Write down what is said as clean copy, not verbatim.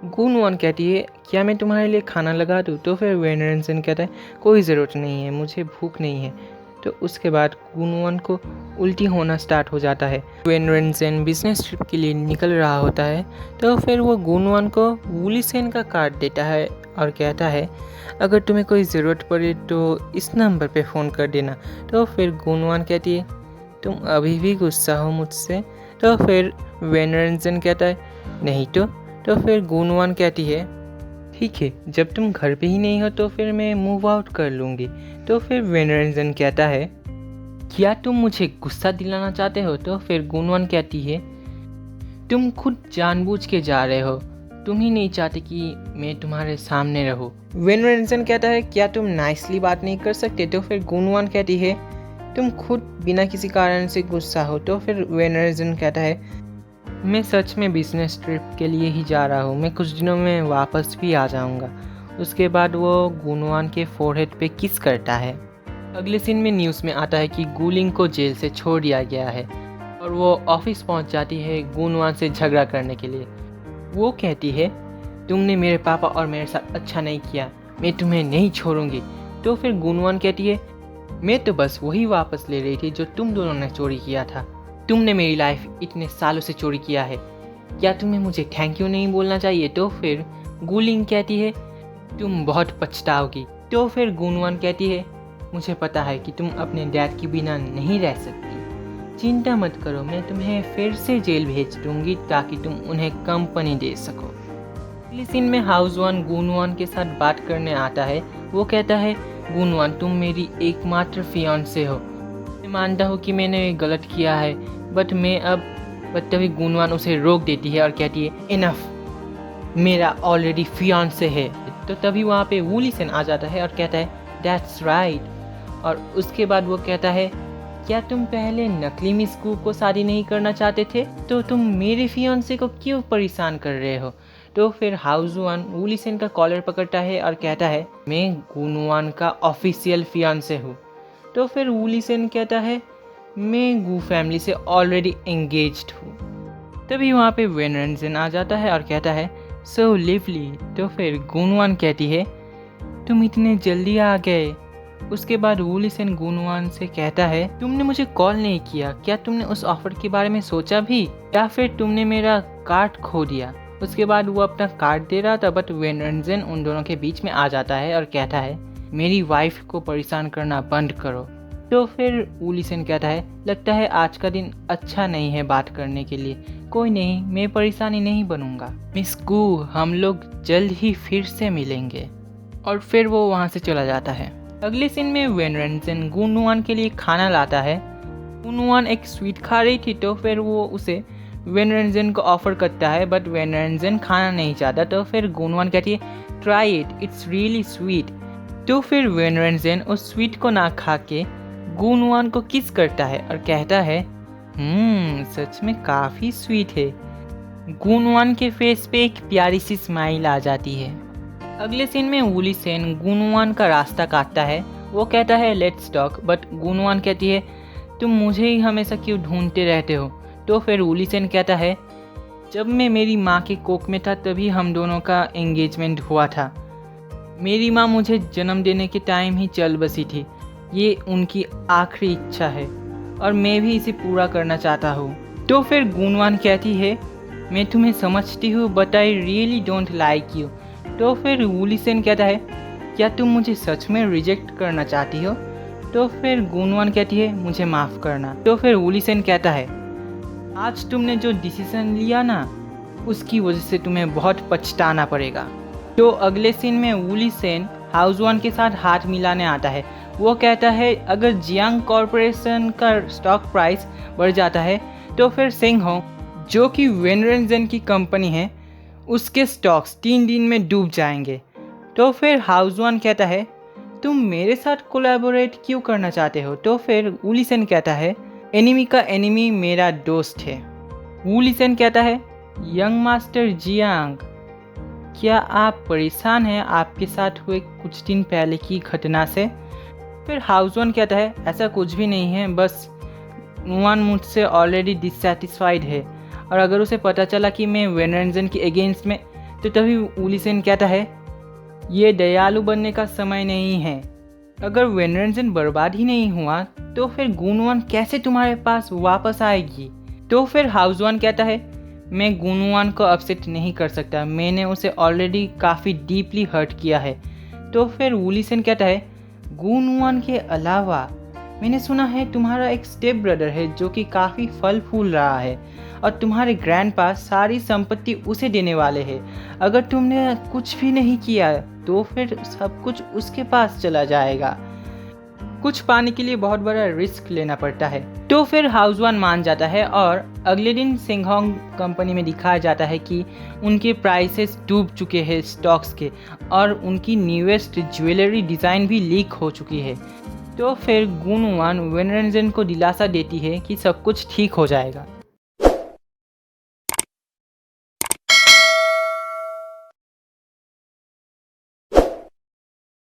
गुनवान कहती है, क्या मैं तुम्हारे लिए खाना लगा दूँ? तो फिर वेनरेंसन कहता है, कोई ज़रूरत नहीं है, मुझे भूख नहीं है। तो उसके बाद गुनवान को उल्टी होना स्टार्ट हो जाता है। वेनरेंसन बिजनेस ट्रिप के लिए निकल रहा होता है, तो फिर वो गुनवान को वूलीसेन का कार्ड देता है और कहता है, अगर तुम्हें कोई ज़रूरत पड़े तो इस नंबर पे फ़ोन कर देना। तो फिर गुनवान कहती है, तुम अभी भी गुस्सा हो मुझसे? तो फिर वेनरेंसन कहता है, नहीं तो फिर गुनवान कहती है, ठीक है, जब तुम घर पे ही नहीं हो तो फिर मैं मूव आउट कर लूँगी। तो फिर वेनरेंसन कहता है, क्या तुम मुझे गुस्सा दिलाना चाहते हो? तो फिर गुनवान कहती है, तुम खुद जानबूझ के जा रहे हो, तुम ही नहीं चाहते कि मैं तुम्हारे सामने रहूं। वेनरेंसन कहता है, क्या तुम नाइसली बात नहीं कर सकते? तो फिर गुनवान कहती है, तुम खुद बिना किसी कारण से गुस्सा हो। तो फिर वेनरेंसन कहता है, मैं सच में बिजनेस ट्रिप के लिए ही जा रहा हूँ, मैं कुछ दिनों में वापस भी आ जाऊँगा। उसके बाद वो गुनवान के फोरहेड पे किस करता है। अगले सीन में न्यूज़ में आता है कि गुलिंग को जेल से छोड़ दिया गया है और वो ऑफिस पहुंच जाती है गुनवान से झगड़ा करने के लिए। वो कहती है, तुमने मेरे पापा और मेरे साथ अच्छा नहीं किया, मैं तुम्हें नहीं छोड़ूंगी। तो फिर गुनवान कहती है, मैं तो बस वही वापस ले रही थी जो तुम दोनों ने चोरी किया था। तुमने मेरी लाइफ इतने सालों से चोरी किया है, क्या तुम्हें मुझे थैंक यू नहीं बोलना चाहिए? तो फिर गुलिंग कहती है, तुम बहुत पछताओगी। तो फिर गुनवान कहती है, मुझे पता है कि तुम अपने डैड के बिना नहीं रह सकती, चिंता मत करो, मैं तुम्हें फिर से जेल भेज दूंगी ताकि तुम उन्हें कंपनी दे सको। अगले सीन में हाउसवान गुनवान के साथ बात करने आता है। वो कहता है, गुनवान तुम मेरी एकमात्र फियांसे हो, मैं मानता हूँ कि मैंने गलत किया है, बट तभी गुनवान उसे रोक देती है और कहती है, इनफ, मेरा ऑलरेडी फियांसे है। तो तभी वहाँ पे वूलीसेन आ जाता है और कहता है, दैट्स राइट। और उसके बाद वो कहता है, क्या तुम पहले नकली मिस गू को शादी नहीं करना चाहते थे? तो तुम मेरे फियांसे को क्यों परेशान कर रहे हो? तो फिर हाउसवान वूलीसेन का कॉलर पकड़ता है और कहता है, मैं गुनवान का ऑफिशियल फियांसे हूँ। तो फिर वूलीसेन कहता है, मैं गू फैमिली से ऑलरेडी एंगेज्ड हूँ। तभी वहाँ पे वेनरेंसन आ जाता है और कहता है, सो लिवली। तो फिर गुनवान कहती है, तुम इतने जल्दी आ गए। उसके बाद वूलीसेन गुनवान से कहता है, तुमने मुझे कॉल नहीं किया, क्या तुमने उस ऑफर के बारे में सोचा भी, या फिर तुमने मेरा कार्ड खो दिया? उसके बाद वो अपना कार्ड दे रहा था, बट वेनरेंसन उन दोनों के बीच में आ जाता है और कहता है, मेरी वाइफ को परेशान करना बंद करो। तो फिर वूलीसेन कहता है, लगता है आज का दिन अच्छा नहीं है बात करने के लिए, कोई नहीं, मैं परेशानी नहीं बनूंगा। मिस गू, हम लोग जल्द ही फिर से मिलेंगे। और फिर वो वहाँ से चला जाता है। अगले सीन में वेनरेंसन गुनवान के लिए खाना लाता है। गुनवान एक स्वीट खा रही थी, तो फिर वो उसे वेनरेंसन को ऑफर करता है, बट वेनरेंसन खाना नहीं चाहता। तो फिर गुनवान कहती है, try it, it's really sweet. तो फिर वेनरेंसन उस स्वीट को ना खा के गुनवान को किस करता है और कहता है, सच में काफ़ी स्वीट है। गुनवान के फेस पे एक प्यारी सी स्माइल आ जाती है। अगले सीन में वूलीसेन गुनवान का रास्ता काटता है। वो कहता है, लेट्स टॉक, बट गुनवान कहती है, तुम मुझे ही हमेशा क्यों ढूंढते रहते हो? तो फिर वूलीसेन कहता है, जब मैं मेरी माँ के कोख में था तभी हम दोनों का एंगेजमेंट हुआ था। मेरी माँ मुझे जन्म देने के टाइम ही चल बसी थी, ये उनकी आखिरी इच्छा है और मैं भी इसे पूरा करना चाहता हूँ। तो फिर गुनवान कहती है, मैं तुम्हें समझती हूँ, but I really don't like you. तो फिर वूलीसेन कहता है, क्या तुम मुझे सच में रिजेक्ट करना चाहती हो? तो फिर गुनवान कहती है, मुझे माफ़ करना। तो फिर वूलीसेन कहता है, आज तुमने जो डिसीजन लिया ना, उसकी वजह से तुम्हें बहुत पछताना पड़ेगा। तो अगले सीन में वूलीसेन हाउसवान के साथ हाथ मिलाने आता है। वो कहता है, अगर जियांग कॉरपोरेशन का स्टॉक प्राइस बढ़ जाता है तो फिर सिंघों, जो कि वेनरेंसन की कंपनी है, उसके स्टॉक्स 3 दिन में डूब जाएंगे। तो फिर हाउसवान कहता है, तुम मेरे साथ कोलैबोरेट क्यों करना चाहते हो? तो फिर वूलीसेन कहता है, एनिमी का एनिमी मेरा दोस्त है। वूलीसेन कहता है, यंग मास्टर जियांग, क्या आप परेशान हैं आपके साथ हुए कुछ दिन पहले की घटना से? फिर हाउसवान कहता है, ऐसा कुछ भी नहीं है, बस गुनवान मुझसे ऑलरेडी डिससेटिस्फाइड है और अगर उसे पता चला कि मैं वेनरेंसन के अगेंस्ट में तो तभी वुली-सेन कहता है, ये दयालु बनने का समय नहीं है। अगर वेनरेंसन बर्बाद ही नहीं हुआ तो फिर गुनवान कैसे तुम्हारे पास वापस आएगी? तो फिर हाउसवान कहता है, मैं गुनवान को अपसेट नहीं कर सकता, मैंने उसे ऑलरेडी काफ़ी डीपली हर्ट किया है। तो फिर वुली-सेन कहता है, गुनवान के अलावा मैंने सुना है तुम्हारा एक स्टेप ब्रदर है जो कि काफ़ी फल फूल रहा है और तुम्हारे ग्रैंडपा सारी संपत्ति उसे देने वाले हैं। अगर तुमने कुछ भी नहीं किया तो फिर सब कुछ उसके पास चला जाएगा। कुछ पाने के लिए बहुत बड़ा रिस्क लेना पड़ता है। तो फिर हाउसवान मान जाता है और अगले दिन सिंघोंग कंपनी में दिखाया जाता है कि उनके प्राइसेस डूब चुके हैं स्टॉक्स के और उनकी न्यूएस्ट ज्वेलरी डिज़ाइन भी लीक हो चुकी है। तो फिर गुनवान वेनरेंसन को दिलासा देती है कि सब कुछ ठीक हो जाएगा।